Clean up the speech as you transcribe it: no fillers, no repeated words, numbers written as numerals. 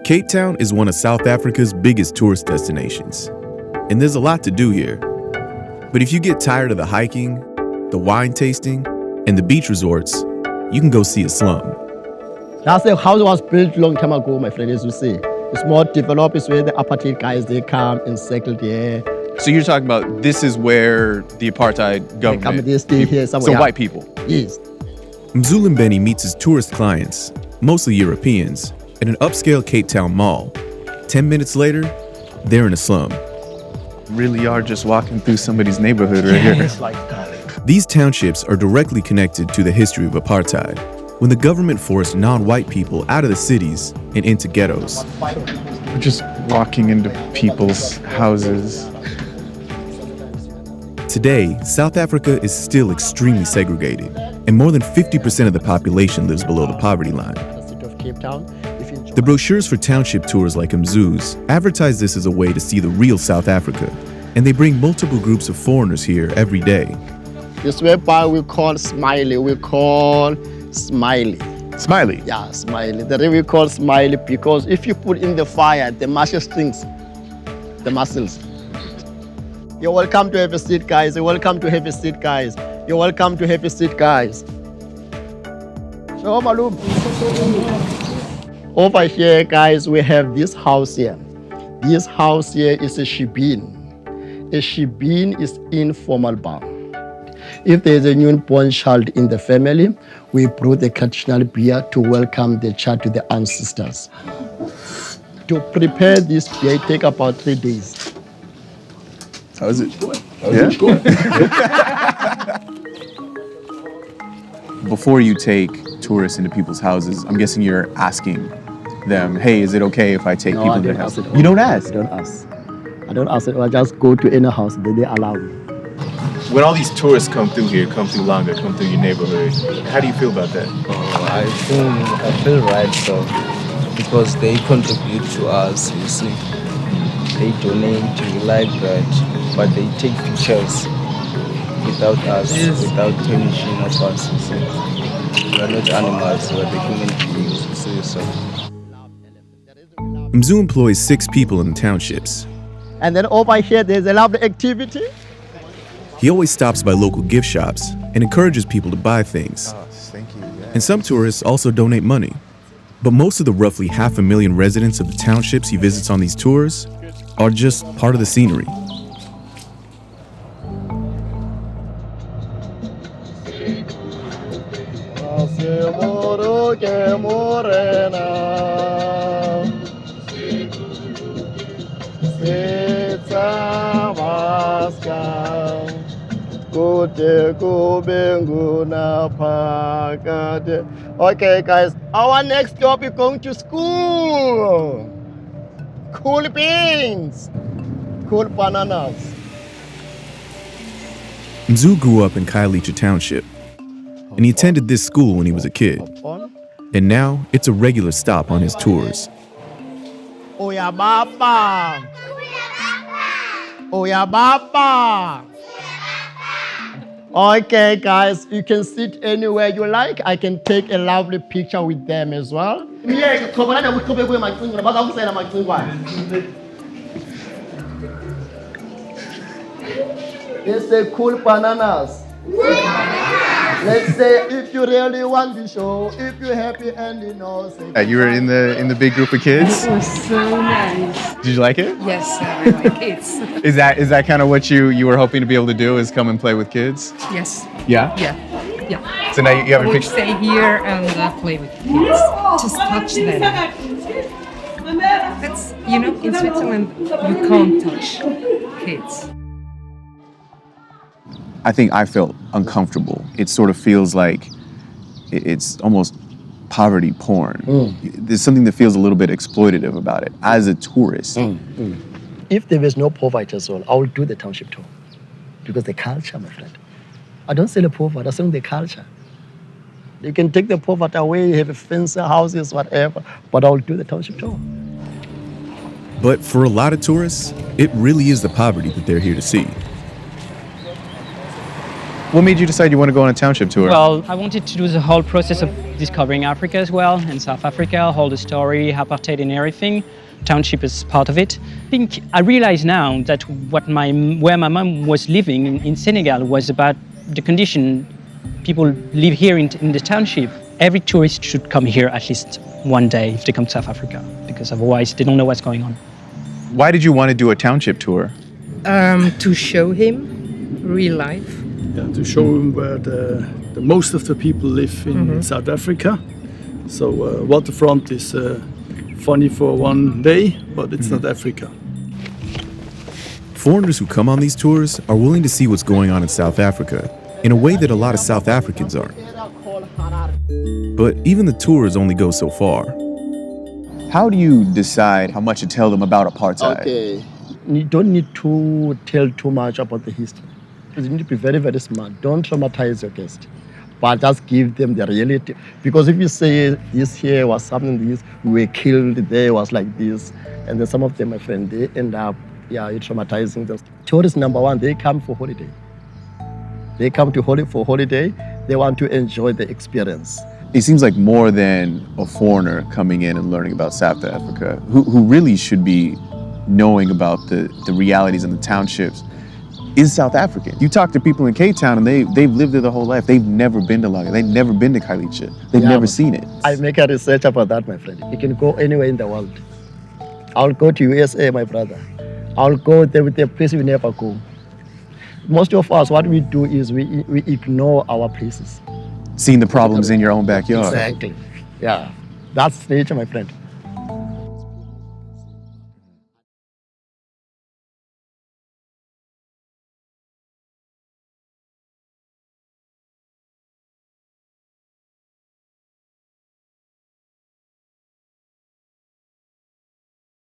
Cape Town is one of South Africa's biggest tourist destinations, and there's a lot to do here. But if you get tired of the hiking, the wine tasting, and the beach resorts, you can go see a slum. That's the house was built long time ago, my friend, as you see. It's more developed, it's where the Apartheid guys, they come and settle there. So you're talking about this is where the Apartheid government... They stay here somewhere. So white people? Yes. Mzu Lembeni meets his tourist clients, mostly Europeans, at an upscale Cape Town mall. 10 minutes later, they're in a slum. Really are just walking through somebody's neighborhood right here. It's like that. These townships are directly connected to the history of apartheid, when the government forced non-white people out of the cities and into ghettos. We're just walking into people's houses. Today, South Africa is still extremely segregated, and more than 50% of the population lives below the poverty line. The city of Cape Town. The brochures for township tours like Mzu's advertise this as a way to see the real South Africa, and they bring multiple groups of foreigners here every day. This whereby we call Smiley, Smiley. Smiley? Yeah, Smiley. The reason we call Smiley because if you put in the fire, the muscle stings, the muscles. You're welcome to have a seat, guys. You're welcome to have a seat, guys. You're welcome to have a seat, guys. So, Malum. Over here, guys, we have this house here. This house here is a shebeen. A shebeen is informal bar. If there is a newborn child in the family, we brew the traditional beer to welcome the child to the ancestors. To prepare this beer, it takes about 3 days. How is it? Before you take tourists into people's houses, I'm guessing you're asking them, hey, is it okay if I take people to their house? You don't ask? I don't ask. I don't ask. I just go to any house that they allow me. When all these tourists come through here, come through Langa, come through your neighborhood, how do you feel about that? I feel right, so because they contribute to us, you see. They donate, we like that, but they take pictures without us, without permission of us, you see. We are not animals, we are the human beings, you see. So. Mzu employs 6 people in the townships. And then over here, there's a lovely activity. He always stops by local gift shops and encourages people to buy things. Oh, thank you. Yeah. And some tourists also donate money. But most of the roughly 500,000 residents of the townships he visits on these tours are just part of the scenery. Okay, guys, our next stop is going to school. Cool beans, cool bananas. Mzu grew up in Khayelitsha Township, and he attended this school when he was a kid. And now it's a regular stop on his tours. Oya baba. Oya baba. Okay, guys, you can sit anywhere you like. I can take a lovely picture with them as well. It's a cool bananas. Let's say if you really want to show, if you're happy and you know. You were in the big group of kids? It was so nice. Did you like it? Yes, I like kids. Is that kind of what you were hoping to be able to do, is come and play with kids? Yes. Yeah? Yeah. So now you have a We picture? stay here and play with kids. Just touch them. That's, in Switzerland, you can't touch kids. I think I felt uncomfortable. It sort of feels like it's almost poverty porn. There's something that feels a little bit exploitative about it as a tourist. If there was no poverty as well, I would do the township tour. Because the culture, my friend. I don't sell the poverty, I sell the culture. You can take the poverty away, have a fancy houses, whatever, but I will do the township tour. But for a lot of tourists, it really is the poverty that they're here to see. What made you decide you want to go on a township tour? Well, I wanted to do the whole process of discovering Africa as well, and South Africa, all the story, apartheid and everything. Township is part of it. I think I realize now that where my mom was living in Senegal was about the condition people live here in the township. Every tourist should come here at least one day if they come to South Africa, because otherwise they don't know what's going on. Why did you want to do a township tour? To show him real life. Yeah, to show him where the most of the people live in South Africa. So waterfront is funny for one day, but it's not Africa. Foreigners who come on these tours are willing to see what's going on in South Africa in a way that a lot of South Africans aren't. But even the tours only go so far. How do you decide how much to tell them about apartheid? Okay, you don't need to tell too much about the history. You need to be very, very smart. Don't traumatize your guest, but just give them the reality. Because if you say this here was something, this, we were killed, there was like this, and then some of them, my friend, they end up, you're traumatizing them. Tourists, number one, they come for holiday. They come to for holiday, they want to enjoy the experience. It seems like more than a foreigner coming in and learning about South Africa, who really should be knowing about the realities in the townships, is South African. You talk to people in Cape Town and they've lived there their whole life. They've never been to Langa. They've never been to Khayelitsha. They've never seen it. I make a research about that, my friend. You can go anywhere in the world. I'll go to USA, my brother. I'll go there with a place we never go. Most of us, what we do is we ignore our places. Seeing the problems in your own backyard. Exactly. Yeah. That's nature, my friend.